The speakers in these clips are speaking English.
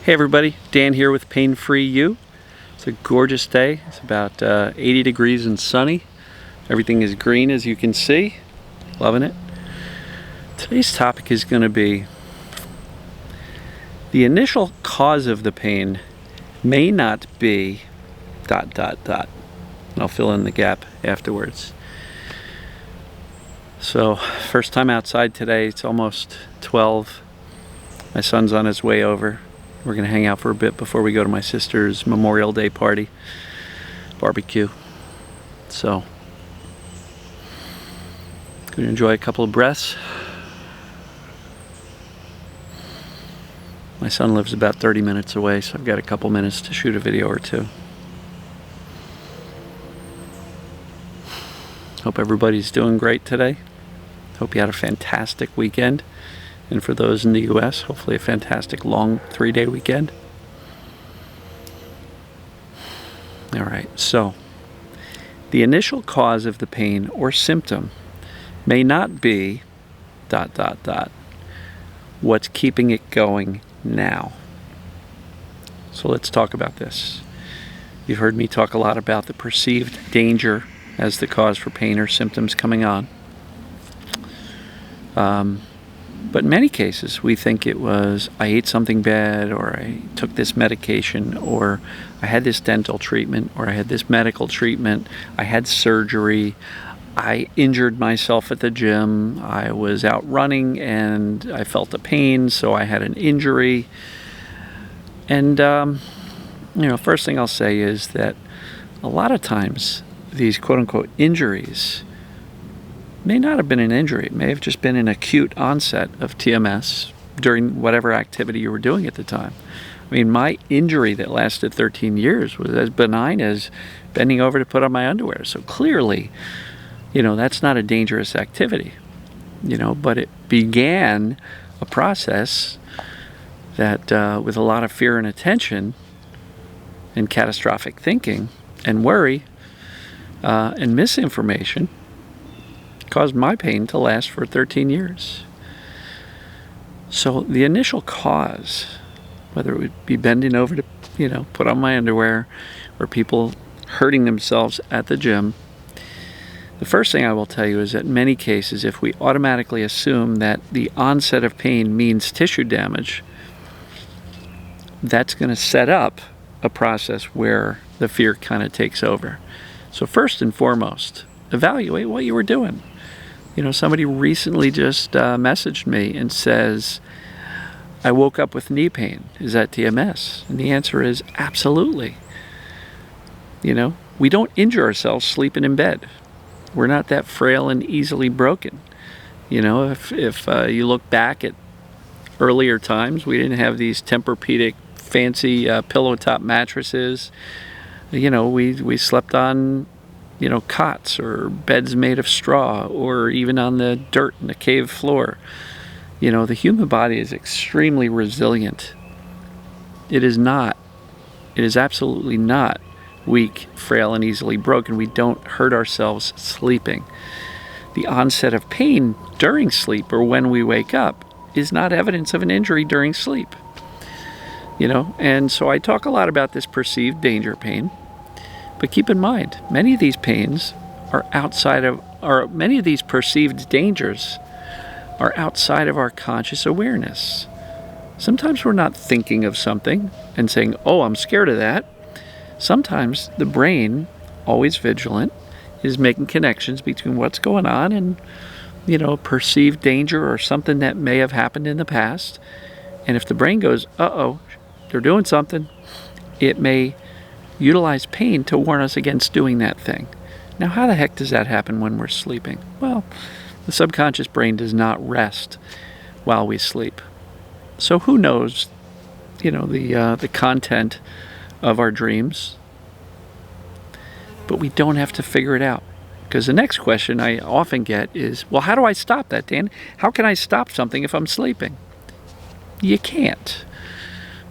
Hey everybody, Dan here with Pain Free You. It's a gorgeous day. It's about 80 degrees and sunny. Everything is green as you can see. Loving it. Today's topic is going to be the initial cause of the pain may not be ... And I'll fill in the gap afterwards. So, first time outside today. It's almost 12. My son's on his way over. We're going to hang out for a bit before we go to my sister's Memorial Day party, barbecue. So, going to enjoy a couple of breaths. My son lives about 30 minutes away, so I've got a couple minutes to shoot a video or two. Hope everybody's doing great today. Hope you had a fantastic weekend. And for those in the U.S., hopefully a fantastic long 3-day weekend. All right, so the initial cause of the pain or symptom may not be ... What's keeping it going now? So let's talk about this. You've heard me talk a lot about the perceived danger as the cause for pain or symptoms coming on. But in many cases, we think it was, I ate something bad, or I took this medication, or I had this dental treatment, or I had this medical treatment, I had surgery, I injured myself at the gym, I was out running and I felt a pain, so I had an injury. And, first thing I'll say is that a lot of times these quote-unquote injuries may not have been an injury. It may have just been an acute onset of TMS during whatever activity you were doing at the time. I mean, my injury that lasted 13 years was as benign as bending over to put on my underwear. So clearly, that's not a dangerous activity, but it began a process that with a lot of fear and attention and catastrophic thinking and worry and misinformation caused my pain to last for 13 years. So the initial cause, whether it would be bending over to, put on my underwear, or people hurting themselves at the gym, the first thing I will tell you is that in many cases, if we automatically assume that the onset of pain means tissue damage, that's going to set up a process where the fear kind of takes over. So first and foremost, evaluate what you were doing. Somebody recently just messaged me and says, I woke up with knee pain. Is that TMS? And the answer is absolutely. We don't injure ourselves sleeping in bed. We're not that frail and easily broken. If you look back at earlier times, we didn't have these Tempur-Pedic fancy pillow top mattresses. We slept on cots or beds made of straw, or even on the dirt in the cave floor. The human body is extremely resilient. It is absolutely not weak, frail, and easily broken. We don't hurt ourselves sleeping. The onset of pain during sleep or when we wake up is not evidence of an injury during sleep. And so I talk a lot about this perceived danger pain. But keep in mind, many of these pains are many of these perceived dangers are outside of our conscious awareness. Sometimes we're not thinking of something and saying, oh, I'm scared of that. Sometimes the brain, always vigilant, is making connections between what's going on and, perceived danger or something that may have happened in the past. And if the brain goes, uh-oh, they're doing something, it may utilize pain to warn us against doing that thing. Now, how the heck does that happen when we're sleeping? Well, the subconscious brain does not rest while we sleep. So who knows, the content of our dreams? But we don't have to figure it out. Because the next question I often get is, well, how do I stop that, Dan? How can I stop something if I'm sleeping? You can't.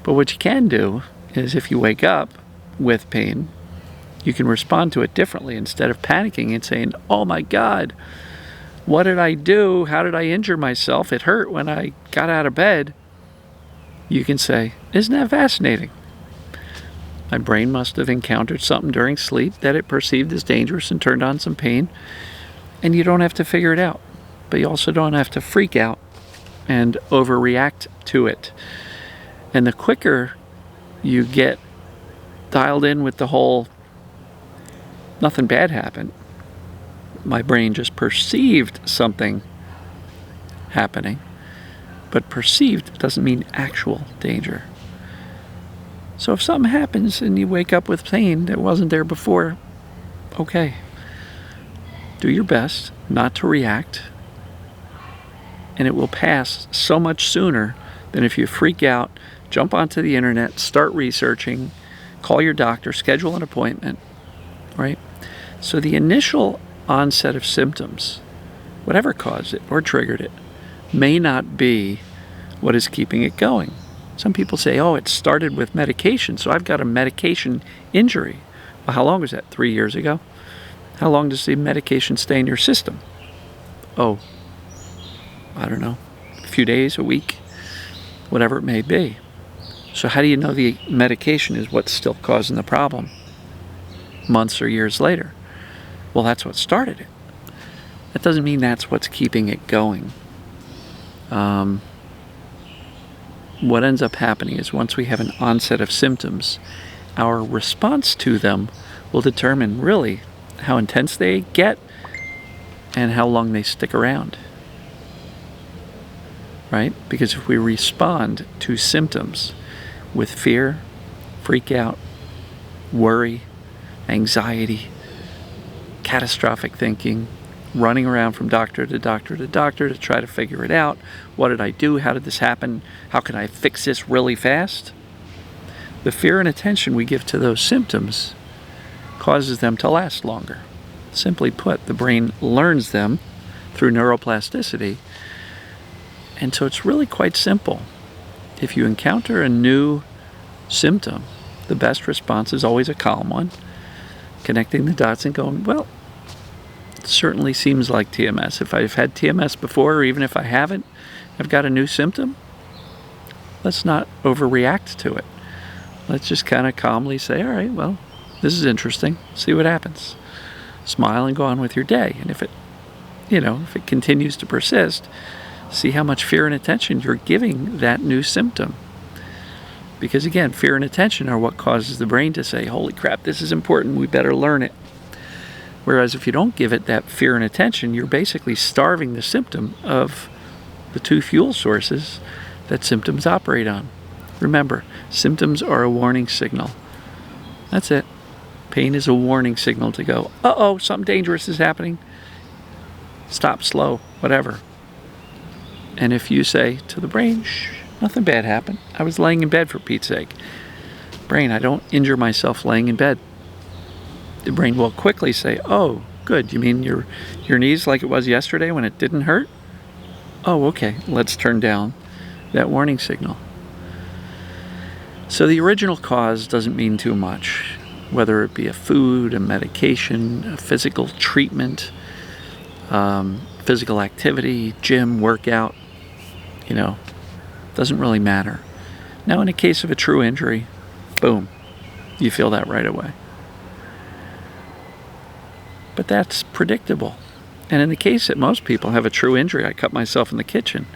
But what you can do is, if you wake up with pain, you can respond to it differently. Instead of panicking and saying, oh my God, what did I do? How did I injure myself? It hurt when I got out of bed. you can say, isn't that fascinating? My brain must have encountered something during sleep that it perceived as dangerous and turned on some pain. And you don't have to figure it out. But you also don't have to freak out and overreact to it. And the quicker you get dialed in with the whole nothing bad happened, my brain just perceived something happening. But perceived doesn't mean actual danger. So if something happens and you wake up with pain that wasn't there before, okay. Do your best not to react, and it will pass so much sooner than if you freak out, jump onto the internet, start researching, call your doctor, schedule an appointment, right? So the initial onset of symptoms, whatever caused it or triggered it, may not be what is keeping it going. Some people say, oh, it started with medication, so I've got a medication injury. Well, how long was that? 3 years ago? How long does the medication stay in your system? Oh, I don't know, a few days, a week, whatever it may be. So how do you know the medication is what's still causing the problem months or years later? Well, that's what started it. That doesn't mean that's what's keeping it going. What ends up happening is once we have an onset of symptoms, our response to them will determine really how intense they get and how long they stick around. Right? Because if we respond to symptoms with fear, freak out, worry, anxiety, catastrophic thinking, running around from doctor to doctor to doctor to try to figure it out. What did I do? How did this happen? How can I fix this really fast? The fear and attention we give to those symptoms causes them to last longer. Simply put, the brain learns them through neuroplasticity. And so it's really quite simple. If you encounter a new symptom, the best response is always a calm one, connecting the dots and going, well, it certainly seems like TMS. If I've had TMS before, or even if I haven't, I've got a new symptom. Let's not overreact to it. Let's just kind of calmly say, all right, well, this is interesting. See what happens. Smile and go on with your day. And if it continues to persist, see how much fear and attention you're giving that new symptom. Because again, fear and attention are what causes the brain to say, holy crap, this is important, we better learn it. Whereas if you don't give it that fear and attention, you're basically starving the symptom of the two fuel sources that symptoms operate on. Remember, symptoms are a warning signal. That's it. Pain is a warning signal to go, uh-oh, something dangerous is happening. Stop, slow, whatever. And if you say to the brain, shh, nothing bad happened. I was laying in bed for Pete's sake. Brain, I don't injure myself laying in bed. The brain will quickly say, oh, good. You mean your knees like it was yesterday when it didn't hurt? Oh, okay. Let's turn down that warning signal. So the original cause doesn't mean too much, whether it be a food, a medication, a physical treatment, physical activity, gym, workout, doesn't really matter. Now, in a case of a true injury, boom, you feel that right away. But that's predictable. And in the case that most people have a true injury, I cut myself in the kitchen,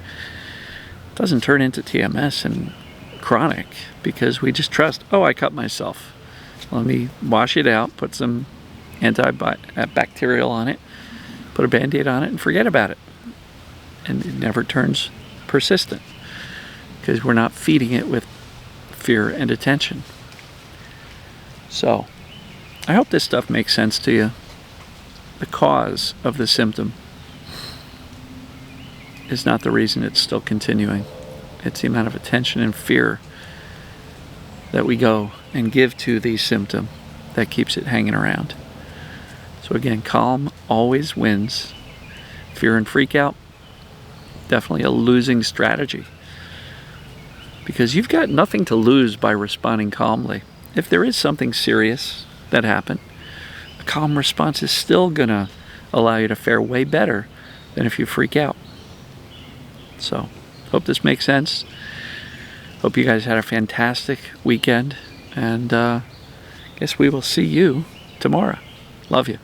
it doesn't turn into TMS and chronic because we just trust, oh, I cut myself. Let me wash it out, put some antibacterial on it, put a Band-Aid on it, and forget about it. And it never turns persistent because we're not feeding it with fear and attention. So, I hope this stuff makes sense to you. The cause of the symptom is not the reason it's still continuing. It's the amount of attention and fear that we go and give to the symptom that keeps it hanging around. So again, calm always wins. Fear and freak out, definitely a losing strategy. Because you've got nothing to lose by responding calmly. If there is something serious that happened, a calm response is still going to allow you to fare way better than if you freak out. So, hope this makes sense. Hope you guys had a fantastic weekend, and guess we will see you tomorrow. Love you.